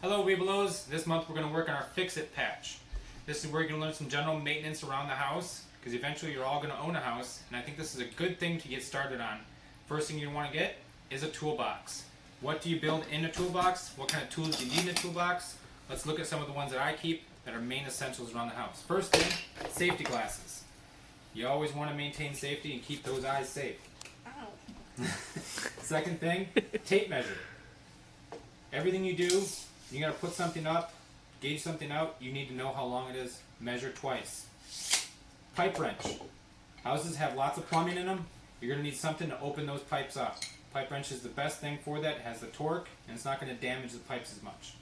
Hello Webelos, this month we're going to work on our Fix-It patch. This is where you're going to learn some general maintenance around the house, because eventually you're all going to own a house, and I think this is a good thing to get started on. First thing you want to get is a toolbox. What do you build in a toolbox? What kind of tools do you need in a toolbox? Let's look at some of the ones that I keep that are main essentials around the house. First thing, safety glasses. You always want to maintain safety and keep those eyes safe. Ow. Second thing, tape measure. Everything you do, you're going to put something up, gauge something out, you need to know how long it is, measure twice. Pipe wrench. Houses have lots of plumbing in them, you're going to need something to open those pipes up. Pipe wrench is the best thing for that, it has the torque, and it's not going to damage the pipes as much.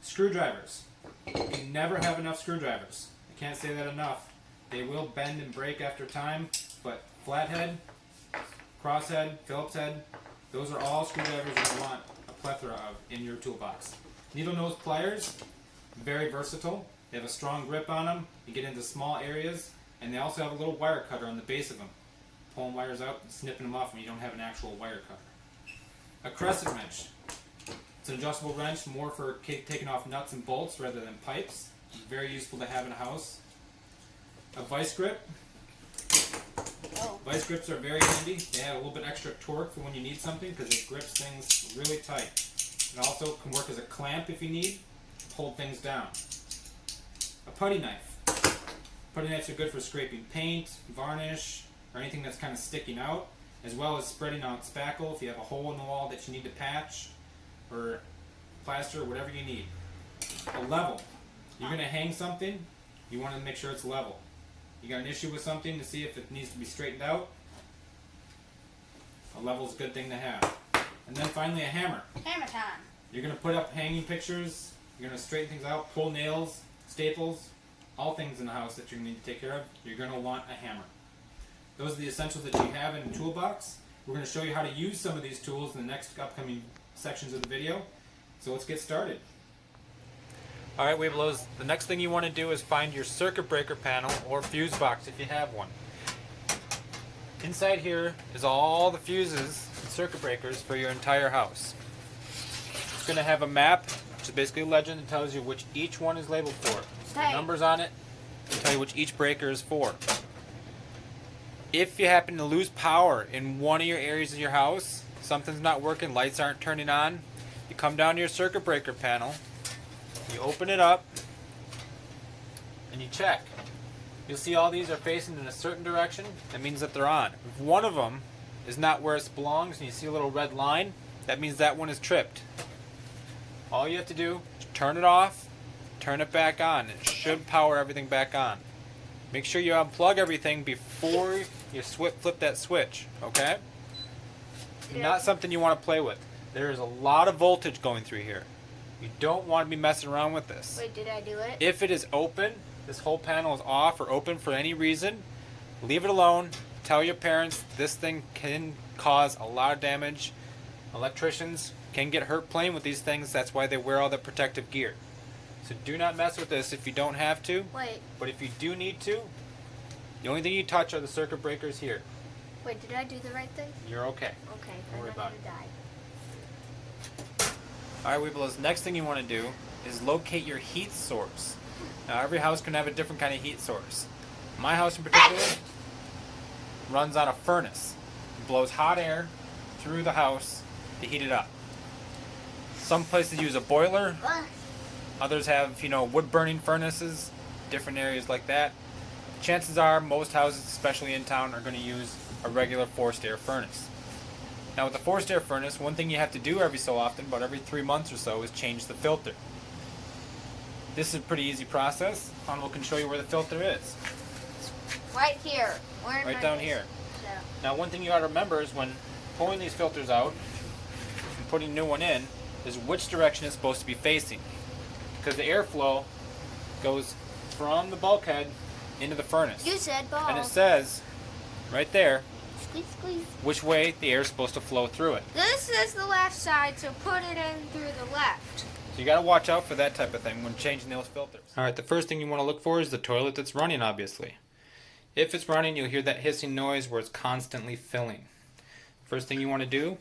Screwdrivers. You can never have enough screwdrivers. I can't say that enough. They will bend and break after time, but flathead, crosshead, Phillips head, those are all screwdrivers you want a plethora of in your toolbox. Needle nose pliers, very versatile. They have a strong grip on them. You get into small areas, and they also have a little wire cutter on the base of them. Pulling wires out and snipping them off when you don't have an actual wire cutter. A crescent wrench. It's an adjustable wrench, more for taking off nuts and bolts rather than pipes. Very useful to have in a house. A vice grip. Oh. Vice grips are very handy. They add a little bit extra torque for when you need something because it grips things really tight. It also can work as a clamp if you need to hold things down. A putty knife. Putty knives are good for scraping paint, varnish, or anything that's kind of sticking out, as well as spreading out spackle if you have a hole in the wall that you need to patch, or plaster, or whatever you need. A level. You're going to hang something, you want to make sure it's level. You got an issue with something to see if it needs to be straightened out, a level is a good thing to have. And then finally a hammer. Hammer time. You're going to put up hanging pictures, you're going to straighten things out, pull nails, staples, all things in the house that you need to take care of, you're going to want a hammer. Those are the essentials that you have in the toolbox. We're going to show you how to use some of these tools in the next upcoming sections of the video. So let's get started. Alright Webelos, the next thing you want to do is find your circuit breaker panel or fuse box if you have one. Inside here is all the fuses and circuit breakers for your entire house. It's going to have a map, which is basically a legend that tells you which each one is labeled for. So the numbers on it will tell you which each breaker is for. If you happen to lose power in one of your areas of your house, something's not working, lights aren't turning on, you come down to your circuit breaker panel, you open it up, and you check. You'll see all these are facing in a certain direction. That means that they're on. If one of them is not where it belongs and you see a little red line, that means that one is tripped. All you have to do is turn it off, turn it back on. It should power everything back on. Make sure you unplug everything before you flip that switch, okay? Not something you want to play with. There is a lot of voltage going through here. You don't want to be messing around with this. Wait, did I do it? If it is open, this whole panel is off or open for any reason, leave it alone. Tell your parents this thing can cause a lot of damage. Electricians can get hurt playing with these things. That's why they wear all the protective gear. So do not mess with this if you don't have to. Wait. But if you do need to, the only thing you touch are the circuit breakers here. Wait, did I do the right thing? You're okay. Okay, Don't worry I'm about gonna it. die. Alright Webelos, next thing you want to do is locate your heat source. Now every house can have a different kind of heat source. My house in particular runs on a furnace. It blows hot air through the house to heat it up. Some places use a boiler. Others have, wood burning furnaces, different areas like that. Chances are most houses, especially in town, are going to use a regular forced air furnace. Now with the forced air furnace, one thing you have to do every so often, about every 3 months or so, is change the filter. This is a pretty easy process. Hanwell can show you where the filter is. Right here. Right down here. Yeah. Now one thing you got to remember is when pulling these filters out and putting a new one in, is which direction it's supposed to be facing. Because the airflow goes from the bulkhead into the furnace. You said ball. And it says, right there, Squeeze, squeeze. which way the air is supposed to flow through it. This is the left side, so put it in through the left. So you got to watch out for that type of thing when changing those filters. Alright, the first thing you want to look for is the toilet that's running, obviously. If it's running, you'll hear that hissing noise where it's constantly filling. First thing you want to do,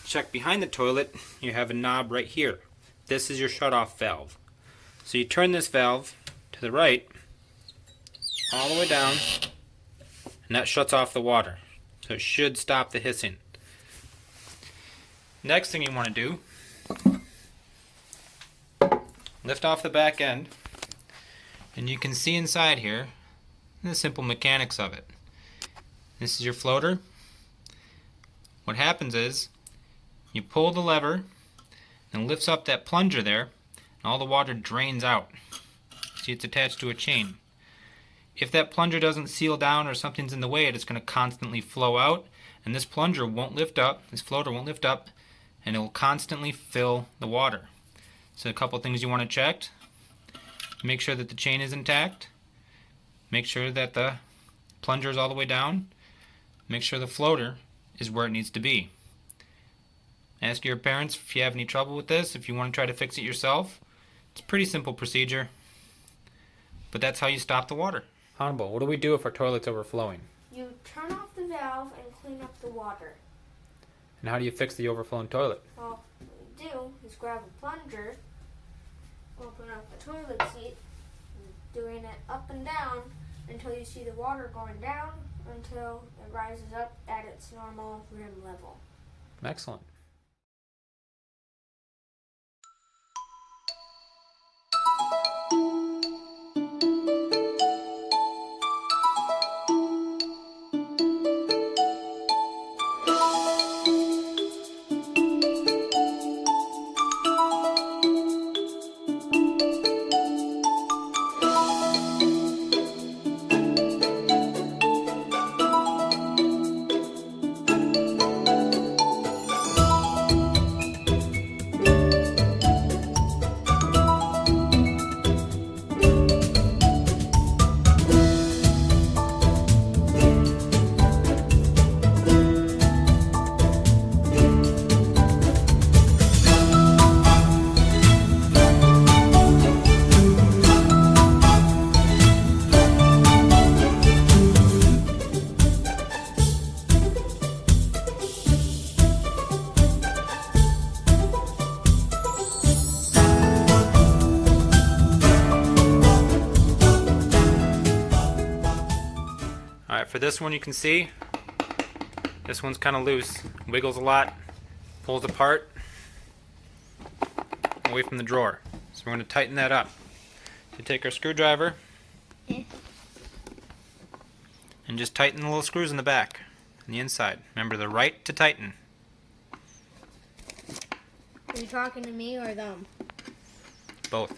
check behind the toilet. You have a knob right here. this is your shutoff valve. So you turn this valve to the right, all the way down, and that shuts off the water. So it should stop the hissing. Next thing you want to do, lift off the back end, and you can see inside here the simple mechanics of it. This is your floater. What happens is you pull the lever and it lifts up that plunger there, and all the water drains out. See, it's attached to a chain. If that plunger doesn't seal down or something's in the way, it's going to constantly flow out, and this plunger won't lift up, this floater won't lift up, and it will constantly fill the water. So a couple things you want to check. Make sure that the chain is intact. Make sure that the plunger is all the way down. Make sure the floater is where it needs to be. Ask your parents if you have any trouble with this, if you want to try to fix it yourself. It's a pretty simple procedure, but that's how you stop the water. Hannibal, what do we do if our toilet's overflowing? You turn off the valve and clean up the water. And how do you fix the overflowing toilet? Well, what you do is grab a plunger, open up the toilet seat, doing it up and down until you see the water going down until it rises up at its normal rim level. Excellent. Alright, for this one you can see, this one's kind of loose, wiggles a lot, pulls apart, away from the drawer. So we're going to tighten that up. So take our screwdriver and just tighten the little screws in the back and the inside. Remember, the right to tighten. Are you talking to me or them? Both.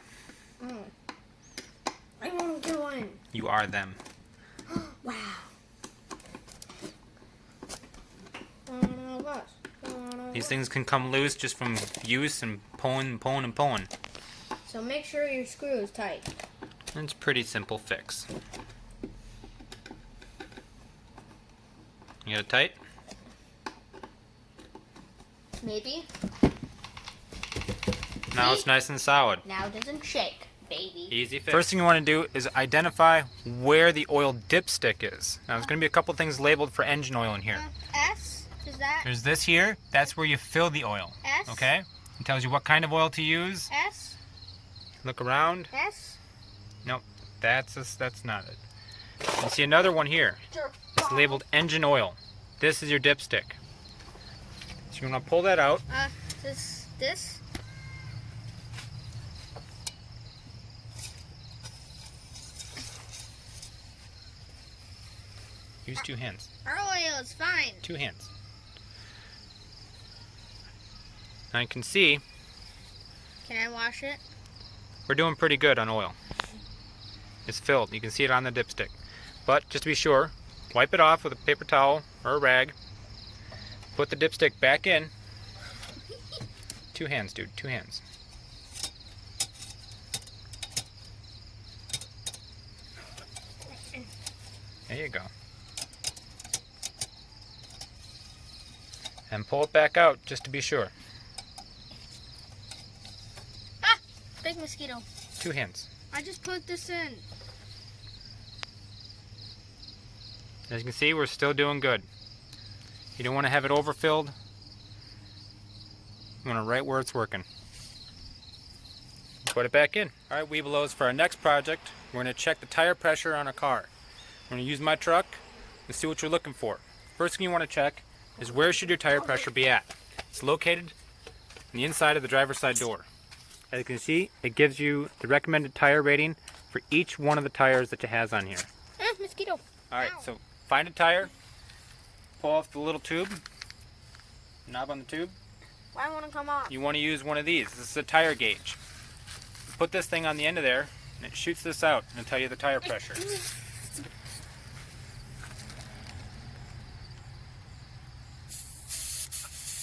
Oh. I want to go in. You are them. Wow. These things can come loose just from use and pulling and pulling and pulling. So make sure your screw is tight. It's a pretty simple fix. You got it tight? Maybe. Now it's nice and solid. Now it doesn't shake, baby. Easy fix. First thing you want to do is identify where the oil dipstick is. Now there's going to be a couple things labeled for engine oil in here. S? Is that? There's this here. That's where you fill the oil. S? Okay? It tells you what kind of oil to use. S? Look around. S? Nope. That's not it. You see another one here. It's labeled engine oil. This is your dipstick. So you want to pull that out. This? Use two hands. Our oil is fine. Two hands. Now you can see Can I wash it? we're doing pretty good on oil. It's filled. You can see it on the dipstick. But just to be sure, wipe it off with a paper towel or a rag. Put the dipstick back in. Two hands, dude. Two hands. There you go. And pull it back out just to be sure. Ah! Big mosquito. Two hands. I just put this in. As you can see, we're still doing good. You don't want to have it overfilled. You want it right where it's working. put it back in. Alright Webelos, for our next project, we're going to check the tire pressure on our car. I'm going to use my truck and see what you're looking for. First thing you want to check is where should your tire pressure be at. It's located on the inside of the driver's side door. As you can see, it gives you the recommended tire rating for each one of the tires that it has on here. Mosquito. Alright, so find a tire, pull off the little tube, knob on the tube. Why won't it come off? You want to use one of these. This is a tire gauge. Put this thing on the end of there, and it shoots this out and it'll tell you the tire pressure.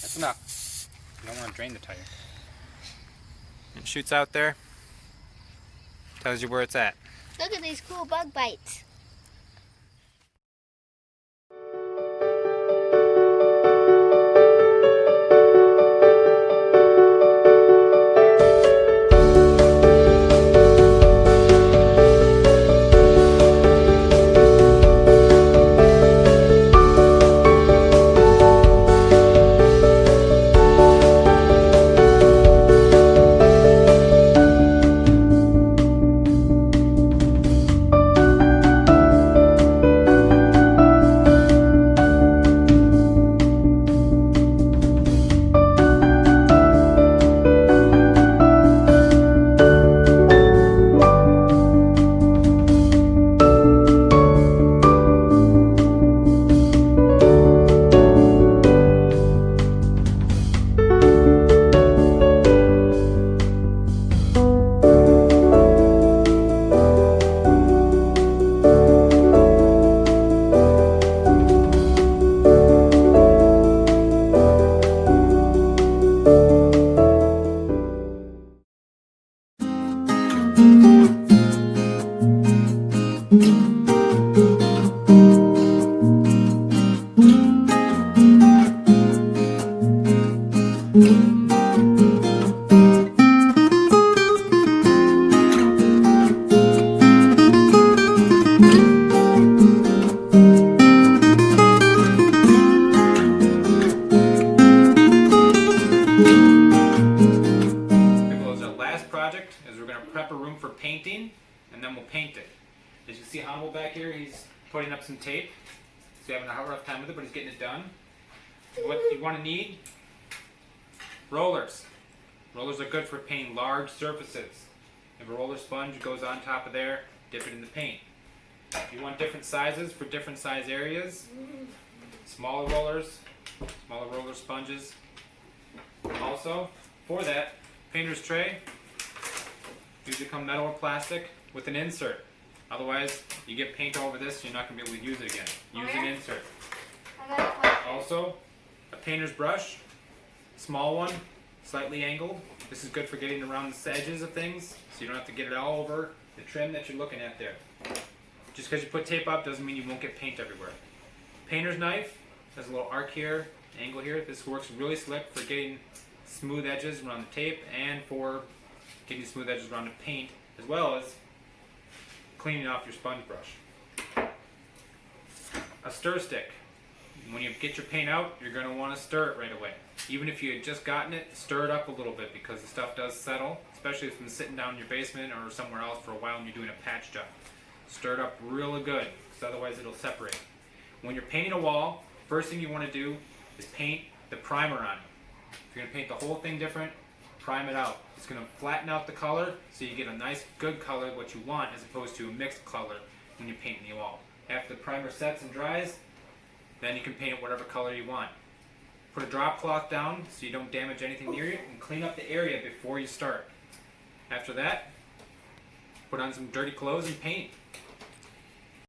That's enough. You don't want to drain the tire. It shoots out there, tells you where it's at. Look at these cool bug bites. Prep a room for painting, and then we'll paint it. As you can see Hannibal back here, he's putting up some tape. He's having a rough time with it, but he's getting it done. What you want to need? Rollers. Rollers are good for painting large surfaces. If a roller sponge goes on top of there, dip it in the paint. If you want different sizes for different size areas, smaller roller sponges. Also, for that, painter's tray. Usually come metal or plastic with an insert. Otherwise, you get paint over this, you're not going to be able to use it again. Use an insert. Also, a painter's brush, small one, slightly angled. This is good for getting around the edges of things, so you don't have to get it all over the trim that you're looking at there. Just because you put tape up doesn't mean you won't get paint everywhere. Painter's knife has a little arc here, angle here. This works really slick for getting smooth edges around the tape and for getting smooth edges around the paint, as well as cleaning off your sponge brush. A stir stick. When you get your paint out, you're going to want to stir it right away. Even if you had just gotten it, stir it up a little bit because the stuff does settle, especially if it's sitting down in your basement or somewhere else for a while and you're doing a patch job. Stir it up really good, because otherwise it'll separate. When you're painting a wall, first thing you want to do is paint the primer on it. If you're going to paint the whole thing different, prime it out. It's going to flatten out the color so you get a nice good color, what you want, as opposed to a mixed color when you're painting the wall. After the primer sets and dries, then you can paint it whatever color you want. Put a drop cloth down so you don't damage anything near it, and clean up the area before you start. After that, put on some dirty clothes and paint.